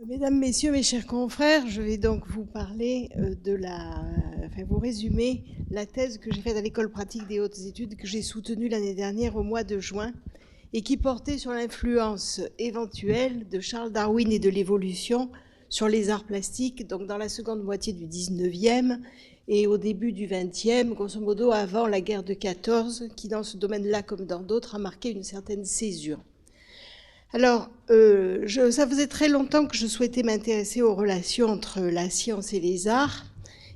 Mesdames, Messieurs, mes chers confrères, je vais donc vous parler vous résumer la thèse que j'ai faite à l'École pratique des hautes études que j'ai soutenue l'année dernière au mois de juin et qui portait sur l'influence éventuelle de Charles Darwin et de l'évolution sur les arts plastiques, donc dans la seconde moitié du 19e et au début du 20e, grosso modo avant la guerre de 14, qui dans ce domaine-là comme dans d'autres a marqué une certaine césure. Alors, ça faisait très longtemps que je souhaitais m'intéresser aux relations entre la science et les arts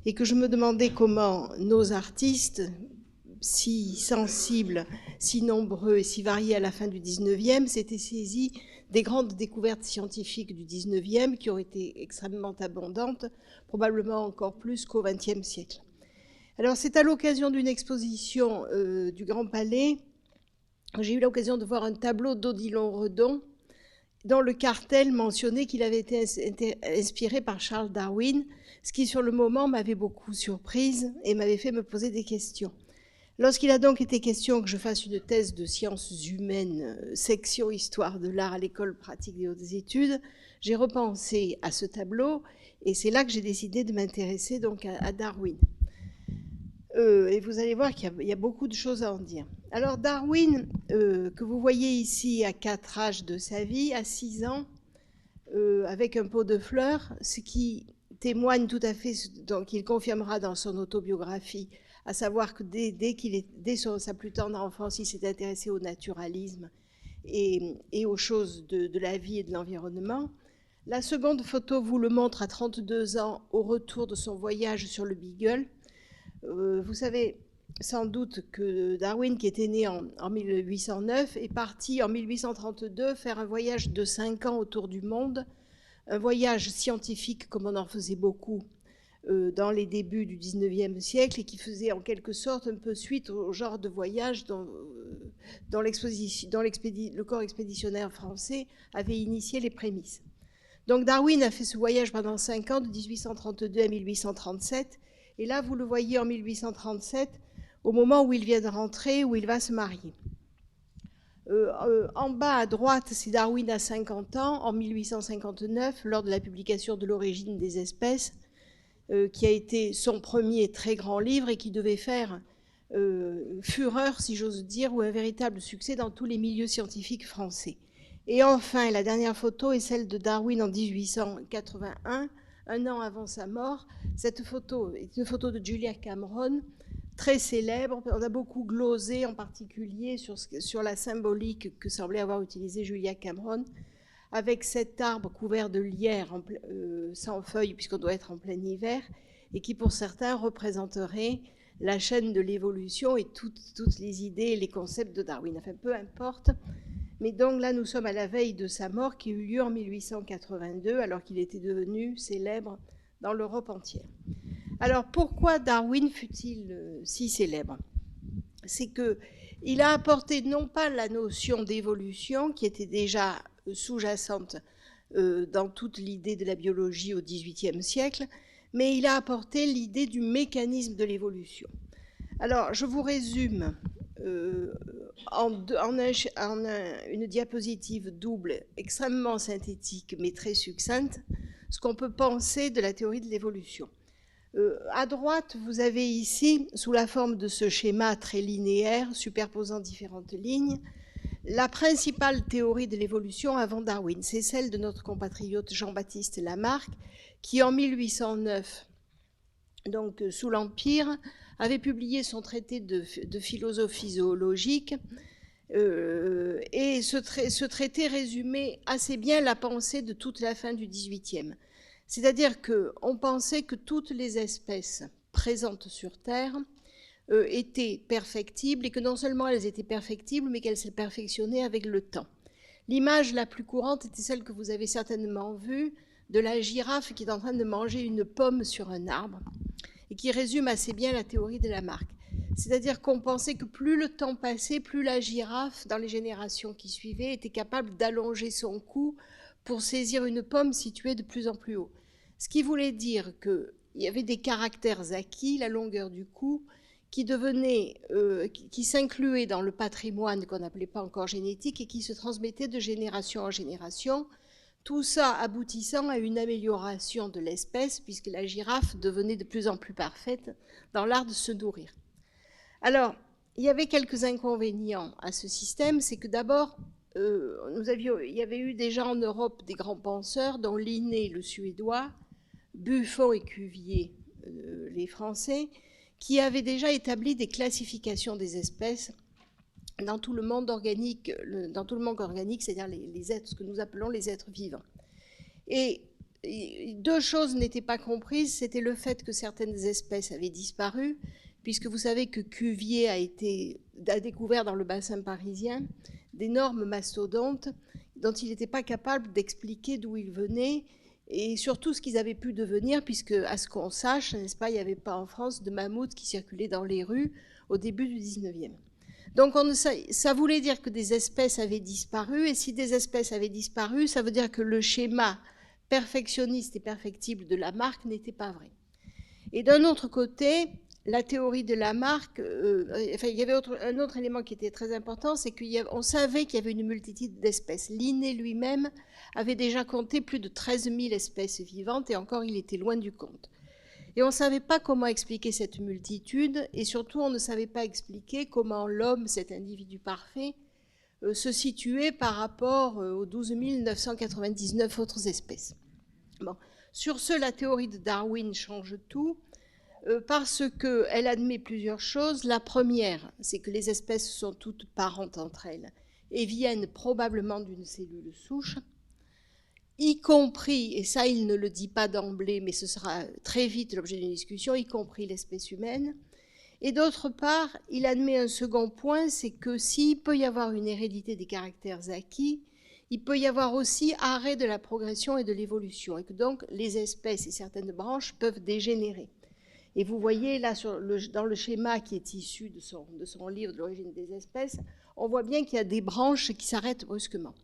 et que je me demandais comment nos artistes, si sensibles, si nombreux et si variés à la fin du 19e, s'étaient saisis des grandes découvertes scientifiques du 19e qui ont été extrêmement abondantes, probablement encore plus qu'au 20e siècle. Alors, c'est à l'occasion d'une exposition du Grand Palais, j'ai eu l'occasion de voir un tableau d'Odilon Redon dont le cartel mentionnait qu'il avait été inspiré par Charles Darwin, ce qui sur le moment m'avait beaucoup surprise et m'avait fait me poser des questions. Lorsqu'il a donc été question que je fasse une thèse de sciences humaines, section histoire de l'art à l'École pratique des hautes études, j'ai repensé à ce tableau et c'est là que j'ai décidé de m'intéresser donc à Darwin. Et vous allez voir qu'il y a beaucoup de choses à en dire. Alors Darwin, que vous voyez ici à 4 âges de sa vie, à 6 ans, avec un pot de fleurs, ce qui témoigne tout à fait, donc il confirmera dans son autobiographie, à savoir que dès sa plus tendre enfance, il s'est intéressé au naturalisme et aux choses de la vie et de l'environnement. La seconde photo vous le montre à 32 ans, au retour de son voyage sur le Beagle. Vous savez sans doute que Darwin, qui était né en 1809, est parti en 1832 faire un voyage de 5 ans autour du monde, un voyage scientifique comme on en faisait beaucoup dans les débuts du 19e siècle et qui faisait en quelque sorte un peu suite au genre de voyage dont le corps expéditionnaire français avait initié les prémices. Donc Darwin a fait ce voyage pendant 5 ans, de 1832 à 1837, et là, vous le voyez en 1837, au moment où il vient de rentrer, où il va se marier. En bas à droite, c'est Darwin à 50 ans, en 1859, lors de la publication de l'origine des espèces, qui a été son premier très grand livre et qui devait faire fureur, si j'ose dire, ou un véritable succès dans tous les milieux scientifiques français. Et enfin, la dernière photo est celle de Darwin en 1881, un an avant sa mort. Cette photo est une photo de Julia Cameron, très célèbre. On a beaucoup glosé, en particulier sur la symbolique que semblait avoir utilisée Julia Cameron, avec cet arbre couvert de lierre sans feuilles, puisqu'on doit être en plein hiver, et qui pour certains représenterait la chaîne de l'évolution et toutes les idées et les concepts de Darwin. Enfin, peu importe. Mais donc là, nous sommes à la veille de sa mort qui eut lieu en 1882, alors qu'il était devenu célèbre dans l'Europe entière. Alors pourquoi Darwin fut-il si célèbre? C'est qu'il a apporté non pas la notion d'évolution qui était déjà sous-jacente dans toute l'idée de la biologie au XVIIIe siècle, mais il a apporté l'idée du mécanisme de l'évolution. Alors je vous résume une diapositive double extrêmement synthétique mais très succincte ce qu'on peut penser de la théorie de l'évolution. À droite, vous avez ici, sous la forme de ce schéma très linéaire, superposant différentes lignes, la principale théorie de l'évolution avant Darwin. C'est celle de notre compatriote Jean-Baptiste Lamarck, qui en 1809, donc sous l'Empire, avait publié son traité de philosophie zoologique, et ce traité résumait assez bien la pensée de toute la fin du XVIIIe. C'est-à-dire qu'on pensait que toutes les espèces présentes sur Terre étaient perfectibles et que non seulement elles étaient perfectibles, mais qu'elles se perfectionnaient avec le temps. L'image la plus courante était celle que vous avez certainement vue de la girafe qui est en train de manger une pomme sur un arbre et qui résume assez bien la théorie de Lamarck. C'est-à-dire qu'on pensait que plus le temps passait, plus la girafe, dans les générations qui suivaient, était capable d'allonger son cou pour saisir une pomme située de plus en plus haut. Ce qui voulait dire que il y avait des caractères acquis, la longueur du cou, qui s'incluaient dans le patrimoine qu'on n'appelait pas encore génétique et qui se transmettaient de génération en génération, tout ça aboutissant à une amélioration de l'espèce, puisque la girafe devenait de plus en plus parfaite dans l'art de se nourrir. Alors, il y avait quelques inconvénients à ce système, c'est que d'abord, il y avait eu déjà en Europe des grands penseurs, dont Linné, le Suédois, Buffon et Cuvier, les Français, qui avaient déjà établi des classifications des espèces dans tout le monde organique, c'est-à-dire les êtres, ce que nous appelons les êtres vivants. Et deux choses n'étaient pas comprises, c'était le fait que certaines espèces avaient disparu, puisque vous savez que Cuvier a découvert dans le bassin parisien d'énormes mastodontes dont il n'était pas capable d'expliquer d'où ils venaient et surtout ce qu'ils avaient pu devenir, puisque, à ce qu'on sache, n'est-ce pas, il n'y avait pas en France de mammouths qui circulaient dans les rues au début du 19e. Donc ça voulait dire que des espèces avaient disparu, et si des espèces avaient disparu, ça veut dire que le schéma perfectionniste et perfectible de Lamarck n'était pas vrai. Et d'un autre côté, la théorie de Lamarck, il y avait un autre élément qui était très important, c'est qu'on savait qu'il y avait une multitude d'espèces. Linné lui-même avait déjà compté plus de 13 000 espèces vivantes, et encore il était loin du compte. Et on ne savait pas comment expliquer cette multitude, et surtout on ne savait pas expliquer comment l'homme, cet individu parfait, se situait par rapport aux 12 999 autres espèces. Bon. Sur ce, la théorie de Darwin change tout, parce qu'elle admet plusieurs choses. La première, c'est que les espèces sont toutes parentes entre elles et viennent probablement d'une cellule souche, y compris, et ça il ne le dit pas d'emblée, mais ce sera très vite l'objet d'une discussion, y compris l'espèce humaine. Et d'autre part, il admet un second point, c'est que s'il peut y avoir une hérédité des caractères acquis, il peut y avoir aussi arrêt de la progression et de l'évolution, et que donc les espèces et certaines branches peuvent dégénérer. Et vous voyez là, dans le schéma qui est issu de son livre de l'origine des espèces, on voit bien qu'il y a des branches qui s'arrêtent brusquement.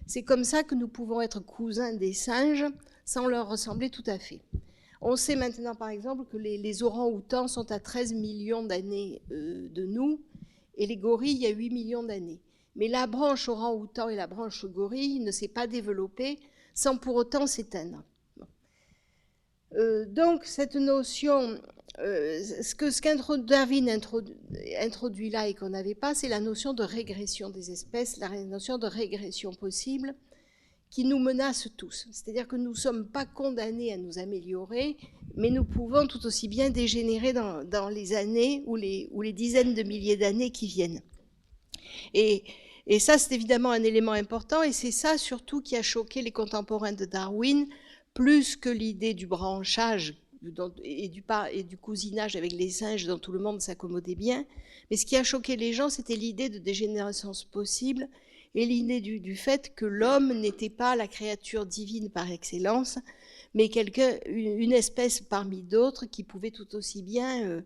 C'est comme ça que nous pouvons être cousins des singes sans leur ressembler tout à fait. On sait maintenant, par exemple, que les orang-outans sont à 13 millions d'années de nous, et les gorilles, il y a 8 millions d'années. Mais la branche orang-outan et la branche gorille ne s'est pas développée sans pour autant s'éteindre. Donc, cette notion, ce que Darwin introduit là et qu'on n'avait pas, c'est la notion de régression des espèces, la notion de régression possible qui nous menace tous. C'est-à-dire que nous ne sommes pas condamnés à nous améliorer, mais nous pouvons tout aussi bien dégénérer dans les années ou les dizaines de milliers d'années qui viennent. Et ça, c'est évidemment un élément important, et c'est ça surtout qui a choqué les contemporains de Darwin, plus que l'idée du branchage et du cousinage avec les singes dont tout le monde s'accommodait bien. Mais ce qui a choqué les gens, c'était l'idée de dégénérescence possible et l'idée du fait que l'homme n'était pas la créature divine par excellence, mais une espèce parmi d'autres qui pouvait tout aussi bien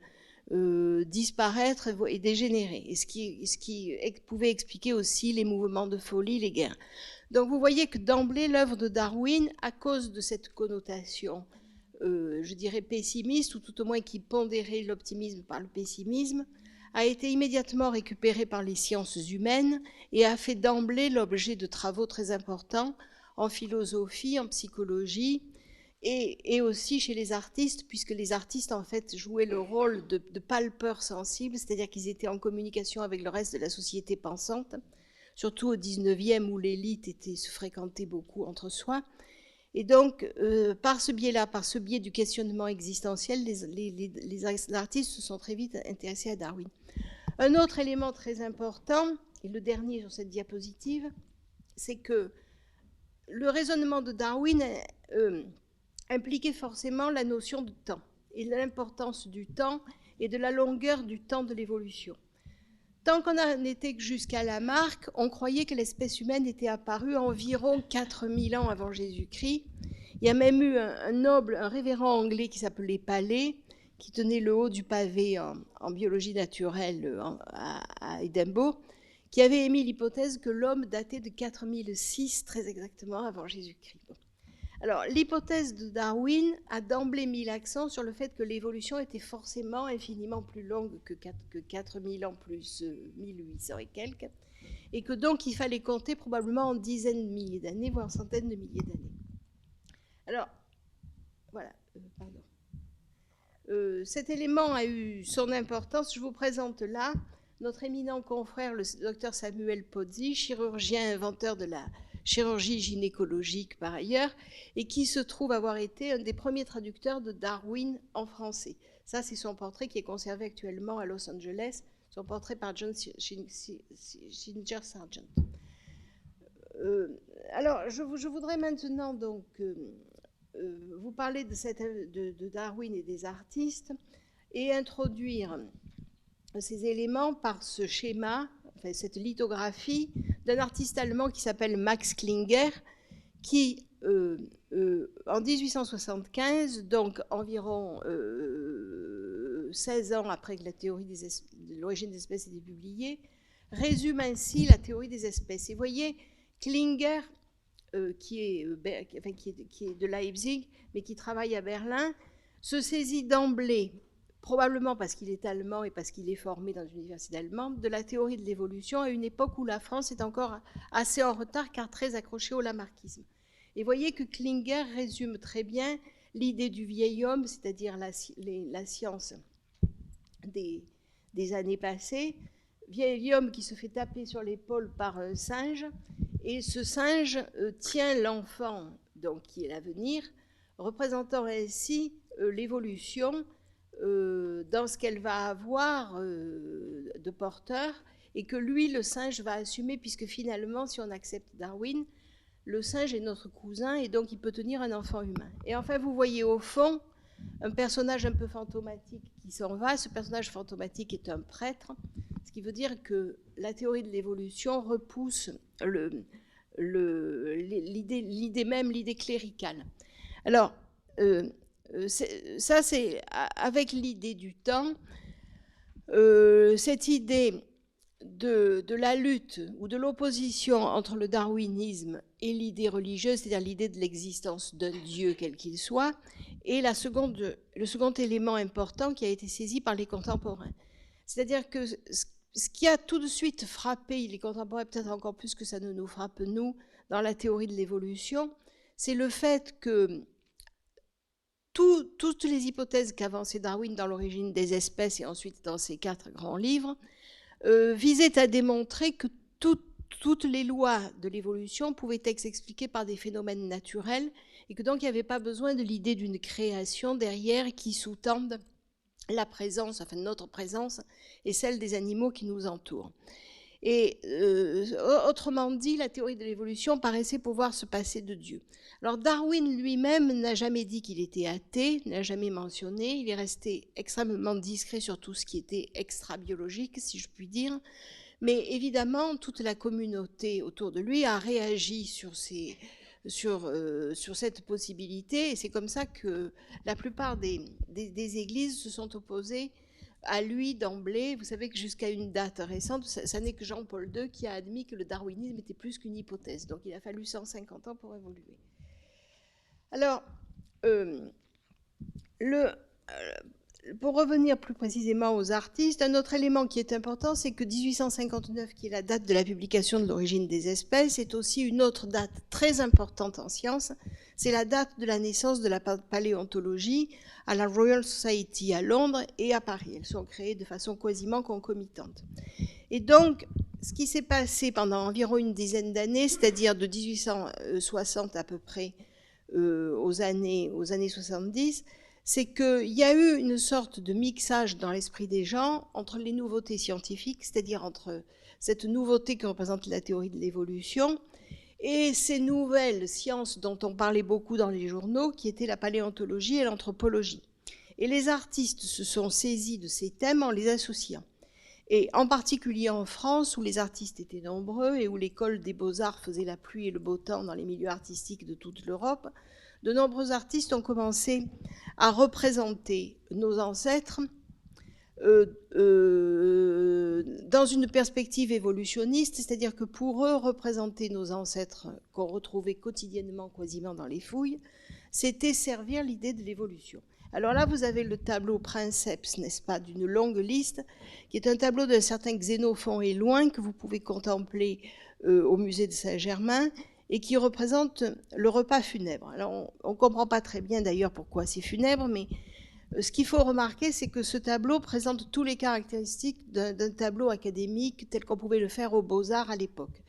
disparaître et dégénérer, et ce qui pouvait expliquer aussi les mouvements de folie, les guerres. Donc vous voyez que d'emblée, l'œuvre de Darwin, à cause de cette connotation, je dirais pessimiste, ou tout au moins qui pondérait l'optimisme par le pessimisme, a été immédiatement récupérée par les sciences humaines et a fait d'emblée l'objet de travaux très importants en philosophie, en psychologie, et aussi chez les artistes, puisque les artistes en fait jouaient le rôle de palpeurs sensibles, c'est-à-dire qu'ils étaient en communication avec le reste de la société pensante, surtout au 19e où l'élite se fréquentait beaucoup entre soi. Et donc, par ce biais-là, par ce biais du questionnement existentiel, les artistes se sont très vite intéressés à Darwin. Un autre élément très important, et le dernier sur cette diapositive, c'est que le raisonnement de Darwin impliquait forcément la notion de temps et l'importance du temps et de la longueur du temps de l'évolution. Tant qu'on n'était que jusqu'à Lamarck, on croyait que l'espèce humaine était apparue environ 4000 ans avant Jésus-Christ. Il y a même eu un révérend anglais qui s'appelait Paley, qui tenait le haut du pavé en biologie naturelle à Édimbourg, qui avait émis l'hypothèse que l'homme datait de 4006 très exactement avant Jésus-Christ. Alors, l'hypothèse de Darwin a d'emblée mis l'accent sur le fait que l'évolution était forcément infiniment plus longue que 4000 ans plus 1800 et quelques, et que donc il fallait compter probablement en dizaines de milliers d'années, voire centaines de milliers d'années. Alors, voilà, pardon. Cet élément a eu son importance. Je vous présente là notre éminent confrère, le docteur Samuel Pozzi, chirurgien inventeur de la chirurgie gynécologique par ailleurs, et qui se trouve avoir été un des premiers traducteurs de Darwin en français. Ça, c'est son portrait qui est conservé actuellement à Los Angeles, son portrait par John Singer Sargent. Alors, je voudrais maintenant donc vous parler de Darwin et des artistes et introduire ces éléments par ce schéma, enfin, cette lithographie d'un artiste allemand qui s'appelle Max Klinger, qui, en 1875, donc environ 16 ans après que la théorie de l'origine des espèces ait été publiée, résume ainsi la théorie des espèces. Et vous voyez, Klinger, qui est de Leipzig, mais qui travaille à Berlin, se saisit d'emblée, probablement parce qu'il est allemand et parce qu'il est formé dans une université allemande, de la théorie de l'évolution à une époque où la France est encore assez en retard car très accrochée au lamarckisme. Et voyez que Klinger résume très bien l'idée du vieil homme, c'est-à-dire la science des années passées, vieil homme qui se fait taper sur l'épaule par un singe, et ce singe tient l'enfant, donc qui est l'avenir, représentant ainsi l'évolution dans ce qu'elle va avoir de porteur, et que lui, le singe, va assumer, puisque finalement, si on accepte Darwin, le singe est notre cousin, et donc il peut tenir un enfant humain. Et enfin, vous voyez au fond un personnage un peu fantomatique qui s'en va. Ce personnage fantomatique est un prêtre, ce qui veut dire que la théorie de l'évolution repousse l'idée même, l'idée cléricale. Alors, ça, c'est avec l'idée du temps, cette idée de la lutte ou de l'opposition entre le darwinisme et l'idée religieuse, c'est-à-dire l'idée de l'existence d'un Dieu quel qu'il soit, et le second élément important qui a été saisi par les contemporains. C'est-à-dire que ce qui a tout de suite frappé les contemporains, peut-être encore plus que ça ne nous frappe nous, dans la théorie de l'évolution, c'est le fait que toutes les hypothèses qu'avançait Darwin dans l'origine des espèces et ensuite dans ses 4 grands livres visaient à démontrer que toutes les lois de l'évolution pouvaient être expliquées par des phénomènes naturels et que donc il n'y avait pas besoin de l'idée d'une création derrière qui sous-tende la présence, enfin notre présence et celle des animaux qui nous entourent. Et autrement dit, la théorie de l'évolution paraissait pouvoir se passer de Dieu. Alors Darwin lui-même n'a jamais dit qu'il était athée, n'a jamais mentionné, il est resté extrêmement discret sur tout ce qui était extra-biologique, si je puis dire, mais évidemment, toute la communauté autour de lui a réagi sur cette possibilité, et c'est comme ça que la plupart des églises se sont opposées à lui d'emblée. Vous savez que jusqu'à une date récente, ça n'est que Jean-Paul II qui a admis que le darwinisme était plus qu'une hypothèse. Donc il a fallu 150 ans pour évoluer. Alors, pour revenir plus précisément aux artistes, un autre élément qui est important, c'est que 1859, qui est la date de la publication de l'origine des espèces, est aussi une autre date très importante en sciences. C'est la date de la naissance de la paléontologie à la Royal Society à Londres et à Paris. Elles sont créées de façon quasiment concomitante. Et donc, ce qui s'est passé pendant environ une dizaine d'années, c'est-à-dire de 1860 à peu près aux années 70, c'est qu'il y a eu une sorte de mixage dans l'esprit des gens entre les nouveautés scientifiques, c'est-à-dire entre cette nouveauté que représente la théorie de l'évolution et ces nouvelles sciences dont on parlait beaucoup dans les journaux, qui étaient la paléontologie et l'anthropologie. Et les artistes se sont saisis de ces thèmes en les associant. Et en particulier en France, où les artistes étaient nombreux et où l'école des beaux-arts faisait la pluie et le beau temps dans les milieux artistiques de toute l'Europe, de nombreux artistes ont commencé à représenter nos ancêtres dans une perspective évolutionniste, c'est-à-dire que pour eux, représenter nos ancêtres qu'on retrouvait quotidiennement, quasiment dans les fouilles, c'était servir l'idée de l'évolution. Alors là, vous avez le tableau Princeps, n'est-ce pas, d'une longue liste, qui est un tableau d'un certain Xénophon Éloin que vous pouvez contempler au musée de Saint-Germain et qui représente le repas funèbre. Alors, on ne comprend pas très bien d'ailleurs pourquoi c'est funèbre, mais ce qu'il faut remarquer, c'est que ce tableau présente tous les caractéristiques d'un tableau académique tel qu'on pouvait le faire aux Beaux-Arts à l'époque.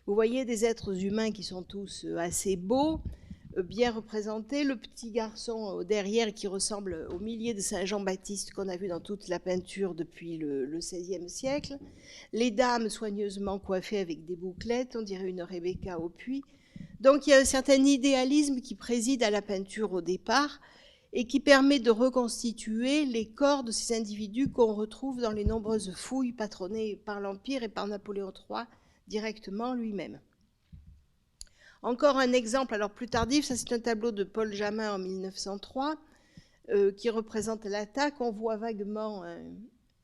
Vous voyez des êtres humains qui sont tous assez beaux, bien représentés, le petit garçon derrière qui ressemble au millier de Saint Jean-Baptiste qu'on a vu dans toute la peinture depuis le XVIe siècle, les dames soigneusement coiffées avec des bouclettes, on dirait une Rebecca au puits. Donc il y a un certain idéalisme qui préside à la peinture au départ, et qui permet de reconstituer les corps de ces individus qu'on retrouve dans les nombreuses fouilles patronnées par l'Empire et par Napoléon III directement lui-même. Encore un exemple, alors plus tardif, ça c'est un tableau de Paul Jamin en 1903 qui représente l'attaque. On voit vaguement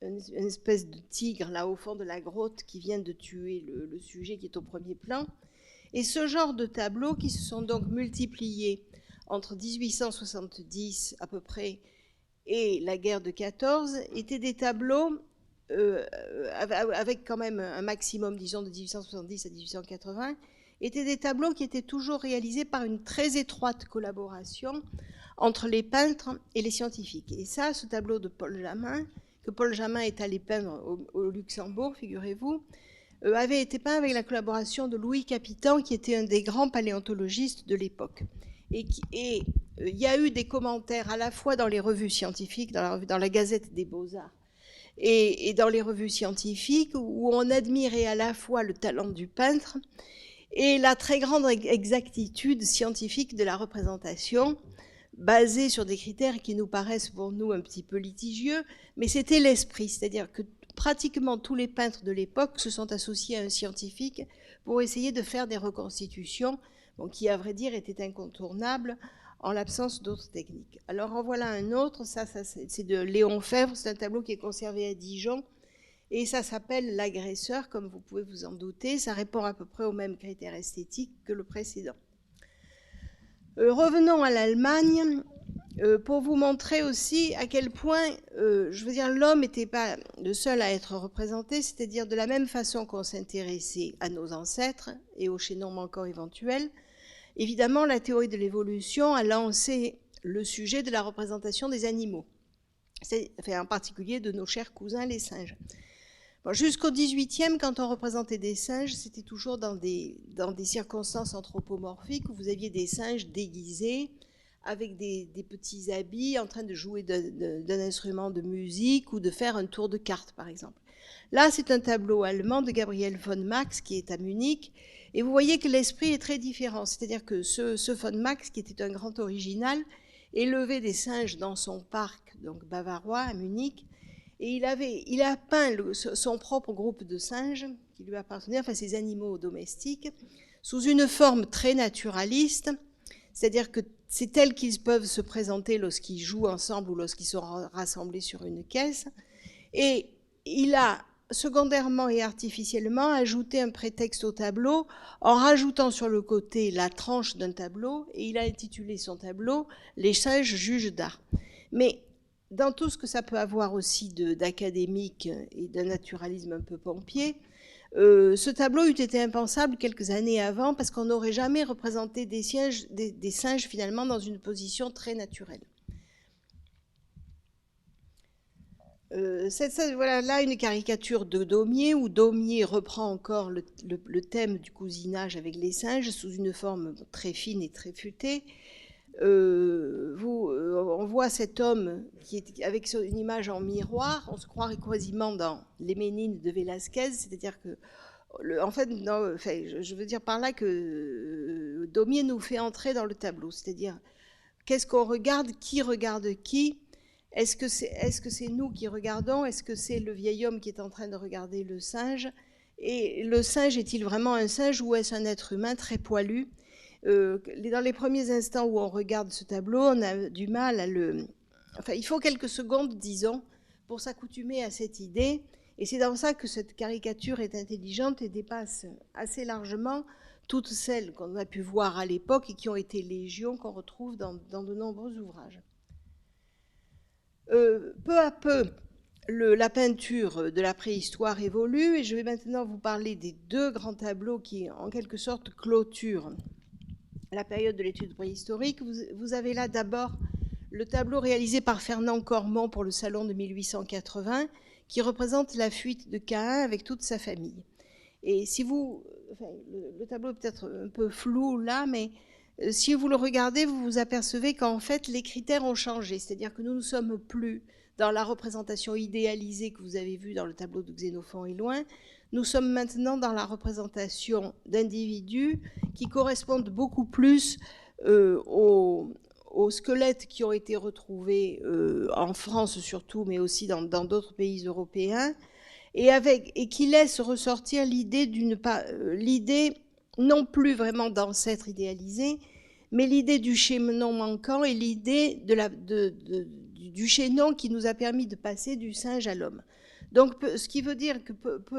une espèce de tigre là au fond de la grotte qui vient de tuer le sujet qui est au premier plan. Et ce genre de tableaux qui se sont donc multipliés entre 1870 à peu près et la guerre de 14, étaient des tableaux avec quand même un maximum, disons, de 1870 à 1880, étaient des tableaux qui étaient toujours réalisés par une très étroite collaboration entre les peintres et les scientifiques. Et ça, ce tableau de Paul Jamin, que Paul Jamin est allé peindre au Luxembourg, figurez-vous, avait été peint avec la collaboration de Louis Capitan, qui était un des grands paléontologistes de l'époque. Et il y a eu des commentaires à la fois dans les revues scientifiques, dans la Gazette des Beaux-Arts, et dans les revues scientifiques, où on admirait à la fois le talent du peintre et la très grande exactitude scientifique de la représentation, basée sur des critères qui nous paraissent pour nous un petit peu litigieux, mais c'était l'esprit, c'est-à-dire que pratiquement tous les peintres de l'époque se sont associés à un scientifique pour essayer de faire des reconstitutions qui, à vrai dire, était incontournable en l'absence d'autres techniques. Alors en voilà un autre, ça c'est de Léon Fèvre, c'est un tableau qui est conservé à Dijon, et ça s'appelle L'agresseur, comme vous pouvez vous en douter, ça répond à peu près aux mêmes critères esthétiques que le précédent. Revenons à l'Allemagne, pour vous montrer aussi à quel point, je veux dire, l'homme n'était pas le seul à être représenté, c'est-à-dire de la même façon qu'on s'intéressait à nos ancêtres et aux chaînons manquants éventuels. Évidemment, la théorie de l'évolution a lancé le sujet de la représentation des animaux, en particulier de nos chers cousins les singes. Bon, jusqu'au XVIIIe, quand on représentait des singes, c'était toujours dans des circonstances anthropomorphiques où vous aviez des singes déguisés, avec des petits habits, en train de jouer d'un instrument de musique ou de faire un tour de cartes, par exemple. Là, c'est un tableau allemand de Gabriel von Max qui est à Munich, et vous voyez que l'esprit est très différent. C'est-à-dire que ce von Max, qui était un grand original, élevait des singes dans son parc, donc bavarois, à Munich, et il a peint son propre groupe de singes, qui lui appartenaient, enfin ses animaux domestiques, sous une forme très naturaliste, c'est-à-dire que c'est tel qu'ils peuvent se présenter lorsqu'ils jouent ensemble ou lorsqu'ils sont rassemblés sur une caisse. Et il a secondairement et artificiellement ajouté un prétexte au tableau en rajoutant sur le côté la tranche d'un tableau, et il a intitulé son tableau « Les singes juges d'art ». Mais dans tout ce que ça peut avoir aussi d'académique et d'un naturalisme un peu pompier, ce tableau eût été impensable quelques années avant parce qu'on n'aurait jamais représenté des singes finalement dans une position très naturelle. Voilà là une caricature de Daumier où Daumier reprend encore le thème du cousinage avec les singes sous une forme très fine et très futée. On voit cet homme qui est avec une image en miroir, on se croirait quasiment dans les Ménines de Velázquez, c'est-à-dire que, en fait, je veux dire par là que Daumier nous fait entrer dans le tableau, c'est-à-dire qu'est-ce qu'on regarde, qui regarde qui, est-ce que c'est nous qui regardons, est-ce que c'est le vieil homme qui est en train de regarder le singe, et le singe est-il vraiment un singe ou est-ce un être humain très poilu? Dans les premiers instants où on regarde ce tableau, on a du mal à il faut quelques secondes, disons, pour s'accoutumer à cette idée. Et c'est dans ça que cette caricature est intelligente et dépasse assez largement toutes celles qu'on a pu voir à l'époque et qui ont été légion, qu'on retrouve dans de nombreux ouvrages. Peu à peu, la peinture de la préhistoire évolue et je vais maintenant vous parler des deux grands tableaux qui, en quelque sorte, clôturent la période de l'étude préhistorique. Vous avez là d'abord le tableau réalisé par Fernand Cormon pour le salon de 1880 qui représente la fuite de Caïn avec toute sa famille. Et si vous... Enfin, le tableau est peut-être un peu flou là, mais si vous le regardez, vous vous apercevez qu'en fait, les critères ont changé. C'est-à-dire que nous ne sommes plus dans la représentation idéalisée que vous avez vue dans le tableau de Xénophon et Loin. Nous sommes maintenant dans la représentation d'individus qui correspondent beaucoup plus aux squelettes qui ont été retrouvés en France surtout, mais aussi dans d'autres pays européens, et qui laissent ressortir l'idée non plus vraiment d'ancêtre idéalisé, mais l'idée du chaînon manquant et l'idée du chaînon qui nous a permis de passer du singe à l'homme. Donc, ce qui veut dire que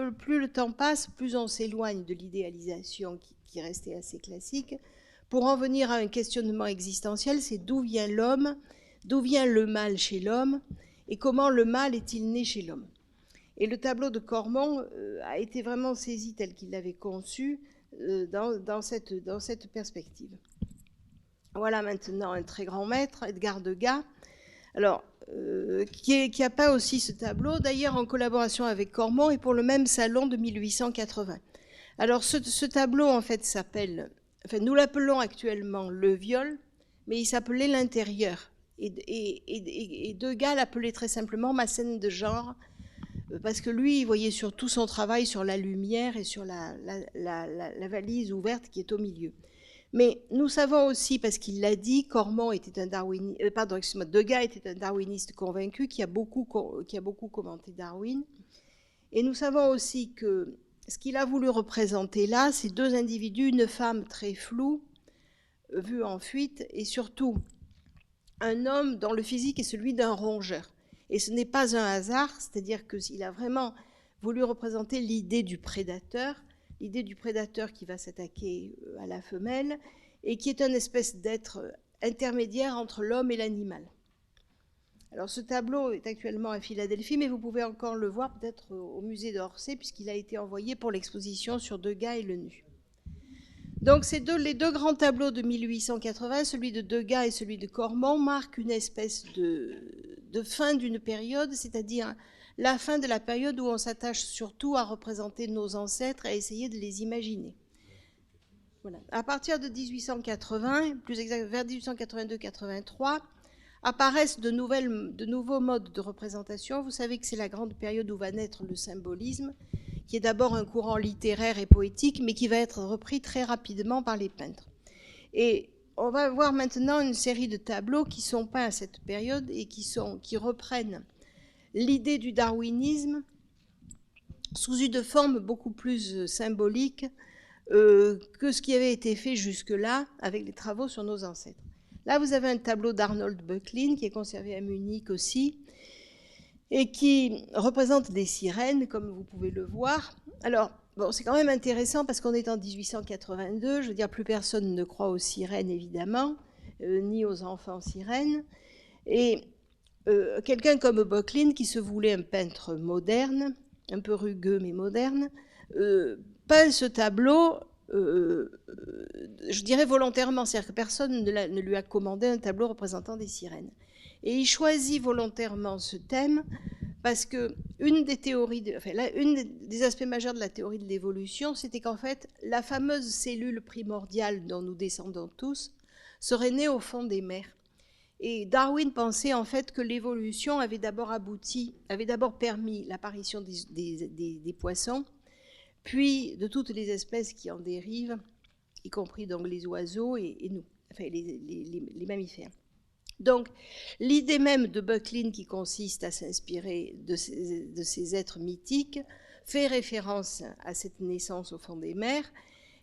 plus le temps passe, plus on s'éloigne de l'idéalisation qui restait assez classique, pour en venir à un questionnement existentiel, c'est d'où vient l'homme, d'où vient le mal chez l'homme, et comment le mal est-il né chez l'homme. Et le tableau de Cormon a été vraiment saisi tel qu'il l'avait conçu dans cette perspective. Voilà maintenant un très grand maître, Edgar Degas, alors, qui a peint aussi ce tableau, d'ailleurs en collaboration avec Cormon et pour le même salon de 1880. Alors ce tableau en fait s'appelle, enfin nous l'appelons actuellement le viol, mais il s'appelait l'intérieur. Et Degas l'appelait très simplement ma scène de genre, parce que lui, il voyait surtout son travail sur la lumière et sur la valise ouverte qui est au milieu. Mais nous savons aussi, parce qu'il l'a dit, Cormon était un Degas était un darwiniste convaincu qui a beaucoup commenté Darwin. Et nous savons aussi que ce qu'il a voulu représenter là, c'est deux individus, une femme très floue, vue en fuite, et surtout un homme dont le physique est celui d'un rongeur. Et ce n'est pas un hasard, c'est-à-dire qu'il a vraiment voulu représenter l'idée du prédateur qui va s'attaquer à la femelle et qui est une espèce d'être intermédiaire entre l'homme et l'animal. Alors ce tableau est actuellement à Philadelphie, mais vous pouvez encore le voir peut-être au musée d'Orsay puisqu'il a été envoyé pour l'exposition sur Degas et le nu. Donc les deux grands tableaux de 1880, celui de Degas et celui de Cormon, marquent une espèce de fin d'une période, c'est-à-dire la fin de la période où on s'attache surtout à représenter nos ancêtres et à essayer de les imaginer. Voilà. À partir de 1880, plus exact, vers 1882-83, apparaissent de nouveaux modes de représentation. Vous savez que c'est la grande période où va naître le symbolisme, qui est d'abord un courant littéraire et poétique, mais qui va être repris très rapidement par les peintres. Et on va voir maintenant une série de tableaux qui sont peints à cette période et qui reprennent l'idée du darwinisme sous une forme beaucoup plus symbolique que ce qui avait été fait jusque-là avec les travaux sur nos ancêtres. Là, vous avez un tableau d'Arnold Böcklin qui est conservé à Munich aussi et qui représente des sirènes, comme vous pouvez le voir. Alors, bon, c'est quand même intéressant parce qu'on est en 1882, je veux dire, plus personne ne croit aux sirènes, évidemment, ni aux enfants sirènes. Et quelqu'un comme Böcklin, qui se voulait un peintre moderne, un peu rugueux mais moderne, peint ce tableau, je dirais volontairement, c'est-à-dire que personne ne lui a commandé un tableau représentant des sirènes. Et il choisit volontairement ce thème parce que une des aspects majeurs de la théorie de l'évolution, c'était qu'en fait, la fameuse cellule primordiale dont nous descendons tous serait née au fond des mers. Et Darwin pensait en fait que l'évolution avait d'abord permis l'apparition des poissons, puis de toutes les espèces qui en dérivent, y compris donc les oiseaux et nous, enfin les mammifères. Donc, l'idée même de Böcklin qui consiste à s'inspirer de ces êtres mythiques fait référence à cette naissance au fond des mers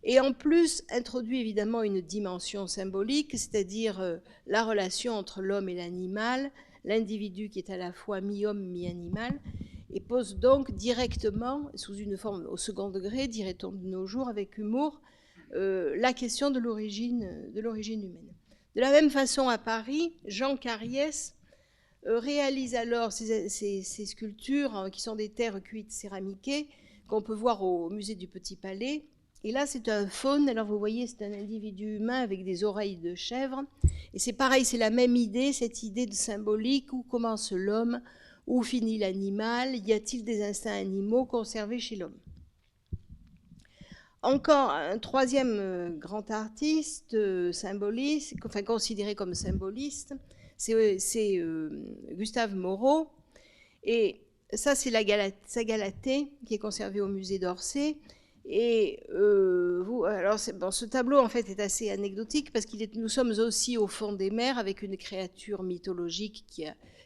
et en plus introduit évidemment une dimension symbolique, c'est-à-dire la relation entre l'homme et l'animal, l'individu qui est à la fois mi-homme, mi-animal. et pose donc directement, sous une forme au second degré, dirait-on de nos jours, avec humour, la question de l'origine humaine. De la même façon, à Paris, Jean Cariès réalise alors ces sculptures qui sont des terres cuites céramiquées qu'on peut voir au musée du Petit Palais. Et là, c'est un faune. Alors, vous voyez, c'est un individu humain avec des oreilles de chèvre. Et c'est pareil, c'est la même idée, cette idée de symbolique. Où commence l'homme? Où finit l'animal? Y a-t-il des instincts animaux conservés chez l'homme? Encore un troisième grand artiste symboliste, enfin considéré comme symboliste, c'est Gustave Moreau. Et ça, c'est sa Galatée qui est conservée au musée d'Orsay. Et alors bon, ce tableau en fait est assez anecdotique parce que nous sommes aussi au fond des mers avec une créature mythologique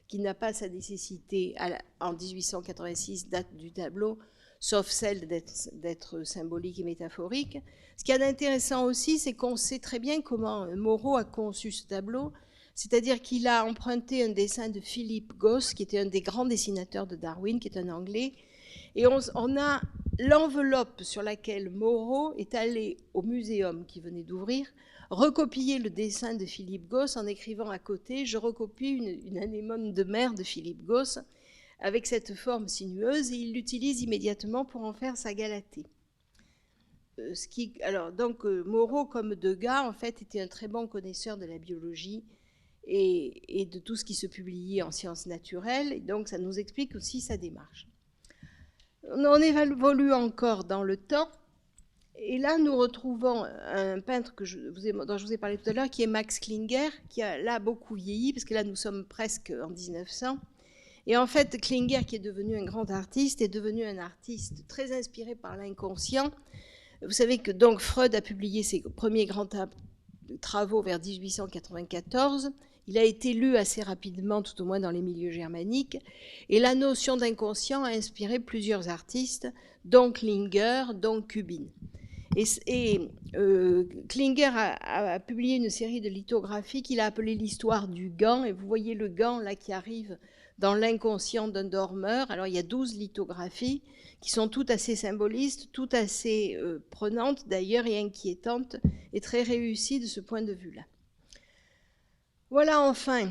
qui n'a pas sa nécessité en 1886, date du tableau, sauf celle d'être symbolique et métaphorique. Ce qui est intéressant aussi, c'est qu'on sait très bien comment Moreau a conçu ce tableau, c'est-à-dire qu'il a emprunté un dessin de Philip Gosse, qui était un des grands dessinateurs de Darwin, qui est un Anglais, et on a l'enveloppe sur laquelle Moreau est allé au muséum qui venait d'ouvrir, recopier le dessin de Philip Gosse en écrivant à côté « Je recopie une anémone de mer de Philip Gosse » avec cette forme sinueuse, et il l'utilise immédiatement pour en faire sa Galatée. Donc Moreau, comme Degas, en fait, était un très bon connaisseur de la biologie et de tout ce qui se publiait en sciences naturelles, et donc ça nous explique aussi sa démarche. On évolue encore dans le temps, et là nous retrouvons un peintre dont je vous ai parlé tout à l'heure, qui est Max Klinger, qui a là beaucoup vieilli, parce que là nous sommes presque en 1900. Et en fait, Klinger, qui est devenu un grand artiste, est devenu un artiste très inspiré par l'inconscient. Vous savez que donc Freud a publié ses premiers grands travaux vers 1894. Il a été lu assez rapidement, tout au moins dans les milieux germaniques. Et la notion d'inconscient a inspiré plusieurs artistes, dont Klinger, dont Kubin. Klinger a publié une série de lithographies qu'il a appelées l'histoire du gant. Et vous voyez le gant là qui arrive dans l'inconscient d'un dormeur. Alors il y a 12 lithographies qui sont toutes assez symbolistes, toutes assez prenantes d'ailleurs et inquiétantes, et très réussies de ce point de vue-là. Voilà enfin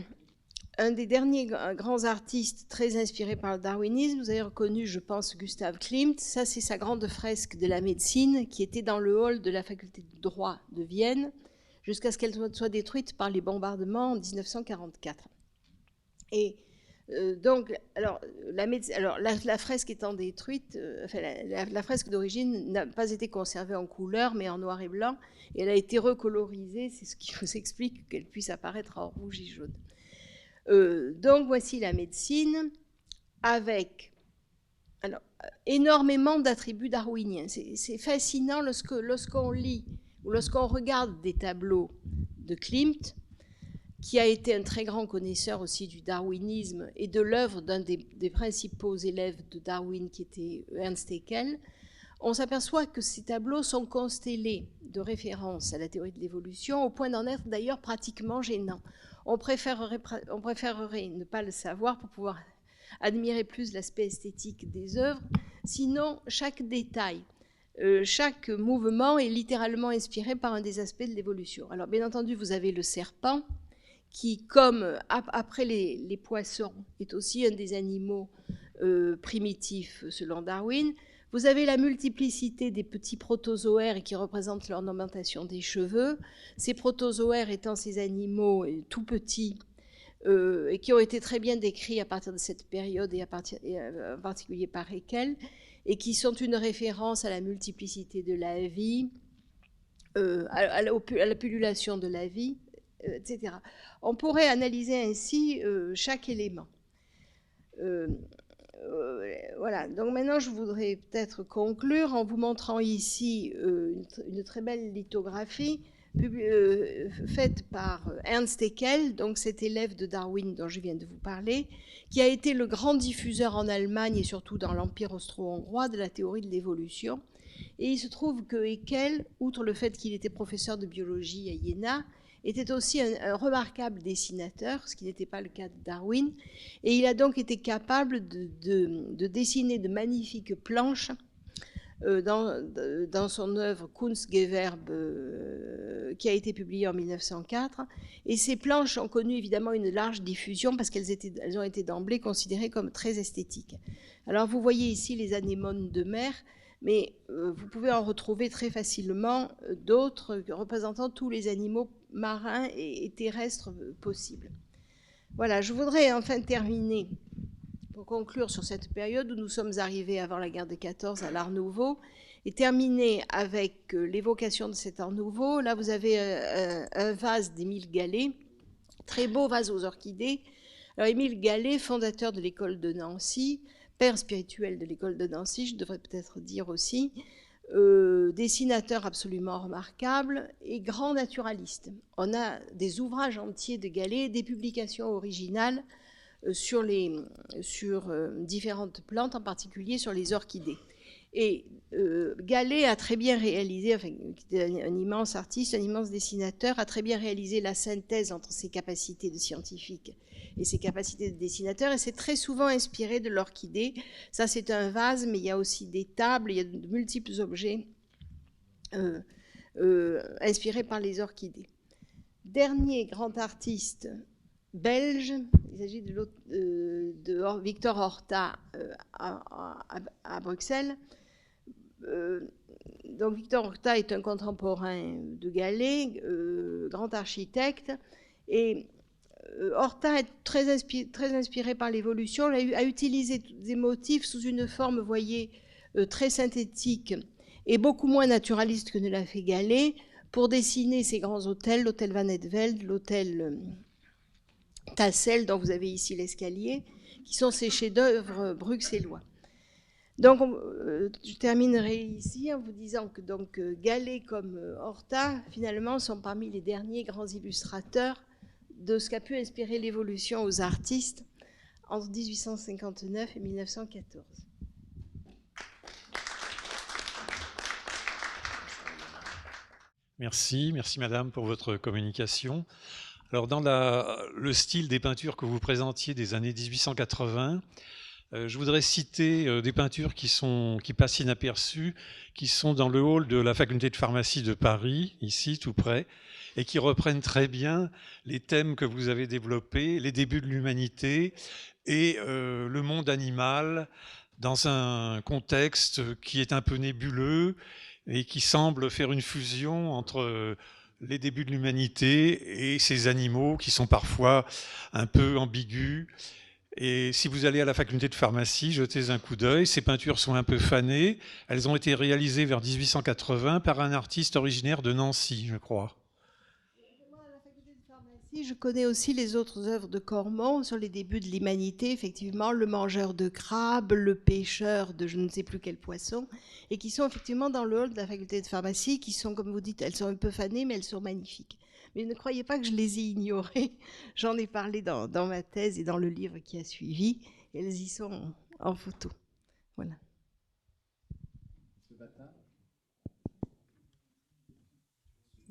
un des derniers grands artistes très inspirés par le darwinisme. Vous avez reconnu, je pense, Gustav Klimt. Ça, c'est sa grande fresque de la médecine qui était dans le hall de la faculté de droit de Vienne jusqu'à ce qu'elle soit détruite par les bombardements en 1944. Et donc, la fresque étant détruite, enfin, la fresque d'origine n'a pas été conservée en couleur, mais en noir et blanc, et elle a été recolorisée, c'est ce qui vous explique qu'elle puisse apparaître en rouge et jaune. Donc, voici la médecine avec énormément d'attributs darwiniens. C'est fascinant lorsqu'on lit ou lorsqu'on regarde des tableaux de Klimt, qui a été un très grand connaisseur aussi du darwinisme et de l'œuvre d'un des principaux élèves de Darwin, qui était Ernst Haeckel. On s'aperçoit que ces tableaux sont constellés de références à la théorie de l'évolution, au point d'en être d'ailleurs pratiquement gênant. On préférerait ne pas le savoir pour pouvoir admirer plus l'aspect esthétique des œuvres. Sinon, chaque détail, chaque mouvement est littéralement inspiré par un des aspects de l'évolution. Alors, bien entendu, vous avez le serpent, qui, comme après les poissons, est aussi un des animaux primitifs selon Darwin. Vous avez la multiplicité des petits protozoaires qui représentent l'ornementation des cheveux. Ces protozoaires étant ces animaux tout petits et qui ont été très bien décrits à partir de cette période et en particulier par Haeckel, et qui sont une référence à la multiplicité de la vie, à la pullulation de la vie, etc. On pourrait analyser ainsi chaque élément. Voilà, donc maintenant je voudrais peut-être conclure en vous montrant ici une très belle lithographie faite par Ernst Haeckel, donc cet élève de Darwin dont je viens de vous parler, qui a été le grand diffuseur en Allemagne et surtout dans l'Empire austro-hongrois de la théorie de l'évolution. Et il se trouve que Haeckel, outre le fait qu'il était professeur de biologie à Iéna, était aussi un remarquable dessinateur, ce qui n'était pas le cas de Darwin, et il a donc été capable de dessiner de magnifiques planches dans son œuvre Kunstgewerbe qui a été publiée en 1904. Et ces planches ont connu évidemment une large diffusion parce qu'elles ont été d'emblée considérées comme très esthétiques. Alors vous voyez ici les anémones de mer, mais vous pouvez en retrouver très facilement d'autres représentant tous les animaux marins et terrestres possibles. Voilà, je voudrais enfin terminer, pour conclure sur cette période où nous sommes arrivés avant la guerre des 14 à l'Art Nouveau, et terminer avec l'évocation de cet Art Nouveau. Là, vous avez un vase d'Émile Gallé, très beau vase aux orchidées. Alors, Émile Gallé, fondateur de l'école de Nancy, père spirituel de l'école de Nancy, je devrais peut-être dire aussi, dessinateur absolument remarquable et grand naturaliste. On a des ouvrages entiers de Gallé, des publications originales sur différentes plantes, en particulier sur les orchidées. Et Gallé a très bien réalisé, enfin, un immense artiste, un immense dessinateur, a très bien réalisé la synthèse entre ses capacités de scientifique et ses capacités de dessinateur, et c'est très souvent inspiré de l'orchidée. Ça, c'est un vase, mais il y a aussi des tables, il y a de multiples objets inspirés par les orchidées. Dernier grand artiste belge, il s'agit de Victor Horta à Bruxelles. Donc Victor Horta est un contemporain de Gallé, grand architecte, et Horta est très inspiré par l'évolution, a utilisé des motifs sous une forme, vous voyez, très synthétique et beaucoup moins naturaliste que ne l'a fait Gallé, pour dessiner ces grands hôtels, l'hôtel Van Etveld, l'hôtel Tassel, dont vous avez ici l'escalier, qui sont ces chefs-d'œuvre bruxellois. Donc, je terminerai ici en vous disant que donc, Gallé comme Horta, finalement, sont parmi les derniers grands illustrateurs de ce qu'a pu inspirer l'évolution aux artistes entre 1859 et 1914. Merci madame pour votre communication. Alors dans le style des peintures que vous présentiez des années 1880, je voudrais citer des peintures qui passent inaperçues, qui sont dans le hall de la faculté de pharmacie de Paris, ici tout près, et qui reprennent très bien les thèmes que vous avez développés, les débuts de l'humanité et le monde animal dans un contexte qui est un peu nébuleux et qui semble faire une fusion entre les débuts de l'humanité et ces animaux qui sont parfois un peu ambigus. Et si vous allez à la faculté de pharmacie, jetez un coup d'œil. Ces peintures sont un peu fanées. Elles ont été réalisées vers 1880 par un artiste originaire de Nancy, je crois. Je connais aussi les autres œuvres de Cormon sur les débuts de l'humanité, effectivement, le mangeur de crabes, le pêcheur de je ne sais plus quel poisson, et qui sont effectivement dans le hall de la faculté de pharmacie, qui sont, comme vous dites, elles sont un peu fanées, mais elles sont magnifiques. Mais ne croyez pas que je les ai ignorées. J'en ai parlé dans ma thèse et dans le livre qui a suivi. Elles y sont en photo. Voilà.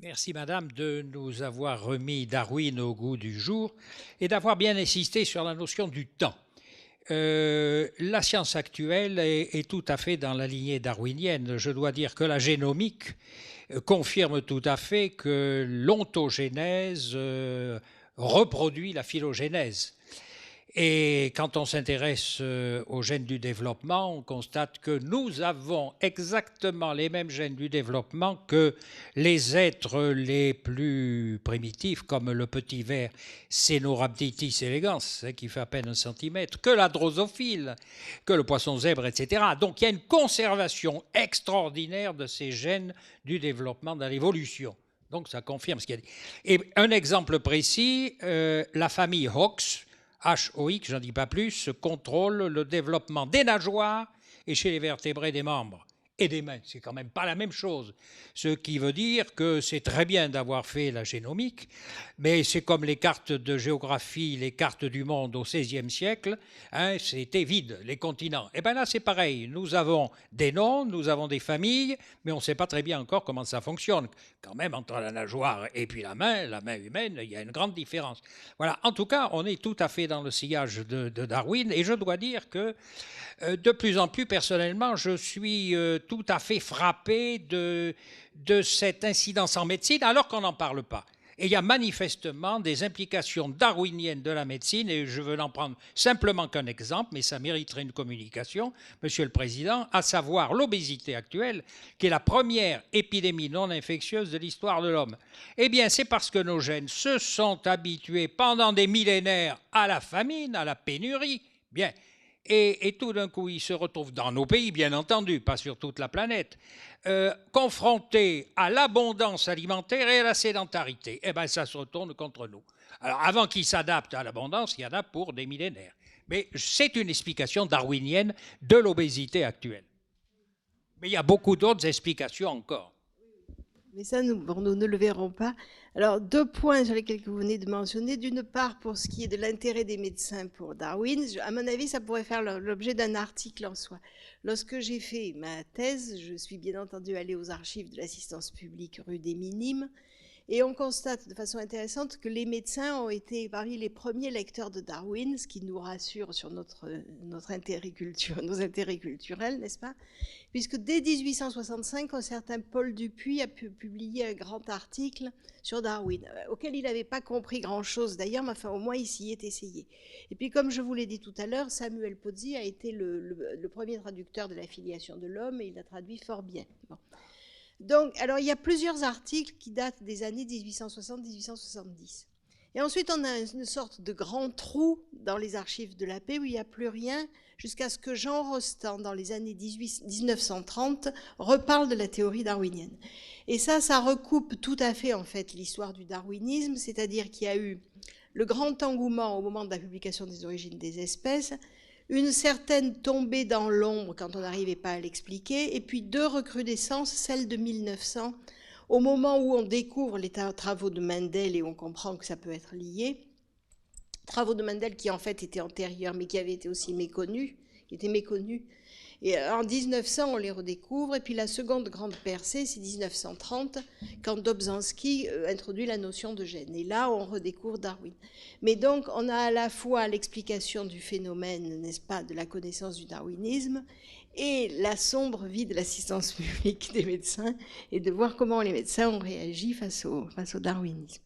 Merci Madame de nous avoir remis Darwin au goût du jour et d'avoir bien insisté sur la notion du temps. La science actuelle est tout à fait dans la lignée darwinienne. Je dois dire que la génomique confirme tout à fait que l'ontogénèse reproduit la phylogénèse. Et quand on s'intéresse aux gènes du développement, on constate que nous avons exactement les mêmes gènes du développement que les êtres les plus primitifs, comme le petit ver Caenorhabditis elegans, qui fait à peine 1 centimètre, que la drosophile, que le poisson zèbre, etc. Donc il y a une conservation extraordinaire de ces gènes du développement dans l'évolution. Donc ça confirme ce qu'il y a dit. Et un exemple précis, la famille Hox, HOX, j'en dis pas plus, contrôle le développement des nageoires et chez les vertébrés des membres. et des mains. C'est quand même pas la même chose. Ce qui veut dire que c'est très bien d'avoir fait la génomique, mais c'est comme les cartes de géographie, les cartes du monde au XVIe siècle, hein, c'était vide, les continents. Et bien là, c'est pareil. Nous avons des noms, nous avons des familles, mais on ne sait pas très bien encore comment ça fonctionne. Quand même, entre la nageoire et puis la main humaine, il y a une grande différence. Voilà. En tout cas, on est tout à fait dans le sillage de Darwin, et je dois dire que de plus en plus, personnellement, je suis tout à fait frappé de cette incidence en médecine, alors qu'on n'en parle pas. Et il y a manifestement des implications darwiniennes de la médecine, et je veux n'en prendre simplement qu'un exemple, mais ça mériterait une communication, Monsieur le Président, à savoir l'obésité actuelle, qui est la première épidémie non infectieuse de l'histoire de l'homme. Eh bien, c'est parce que nos gènes se sont habitués pendant des millénaires à la famine, à la pénurie. Bien. Et tout d'un coup, ils se retrouvent dans nos pays, bien entendu, pas sur toute la planète, confrontés à l'abondance alimentaire et à la sédentarité. Eh bien, ça se retourne contre nous. Alors, avant qu'ils s'adaptent à l'abondance, il y en a pour des millénaires. Mais c'est une explication darwinienne de l'obésité actuelle. Mais il y a beaucoup d'autres explications encore. Mais ça, nous ne le verrons pas. Alors, 2 points sur lesquels vous venez de mentionner. D'une part, pour ce qui est de l'intérêt des médecins pour Darwin, à mon avis, ça pourrait faire l'objet d'un article en soi. Lorsque j'ai fait ma thèse, je suis bien entendu allée aux archives de l'assistance publique rue des Minimes, et on constate de façon intéressante que les médecins ont été parmi les premiers lecteurs de Darwin, ce qui nous rassure sur nos intérêts culturels, n'est-ce pas? Puisque dès 1865, un certain Paul Dupuy a publié un grand article sur Darwin, auquel il n'avait pas compris grand-chose d'ailleurs, mais enfin au moins il s'y est essayé. Et puis comme je vous l'ai dit tout à l'heure, Samuel Pozzi a été le premier traducteur de la filiation de l'homme, et il l'a traduit fort bien. Bon. Donc, alors il y a plusieurs articles qui datent des années 1860-1870. Et ensuite, on a une sorte de grand trou dans les archives de la paix où il n'y a plus rien, jusqu'à ce que Jean Rostand, dans les années 1930, reparle de la théorie darwinienne. Et ça recoupe tout à fait, en fait, l'histoire du darwinisme, c'est-à-dire qu'il y a eu le grand engouement au moment de la publication des origines des espèces, une certaine tombée dans l'ombre quand on n'arrivait pas à l'expliquer, et puis 2 recrudescences, celle de 1900, au moment où on découvre les travaux de Mendel et on comprend que ça peut être lié. Travaux de Mendel qui en fait étaient antérieurs, mais qui avaient été aussi méconnus, qui étaient méconnus. Et en 1900, on les redécouvre, et puis la seconde grande percée, c'est 1930, quand Dobzhansky introduit la notion de gène. Et là, on redécouvre Darwin. Mais donc, on a à la fois l'explication du phénomène, n'est-ce pas, de la connaissance du darwinisme, et la sombre vie de l'assistance publique des médecins, et de voir comment les médecins ont réagi face au darwinisme.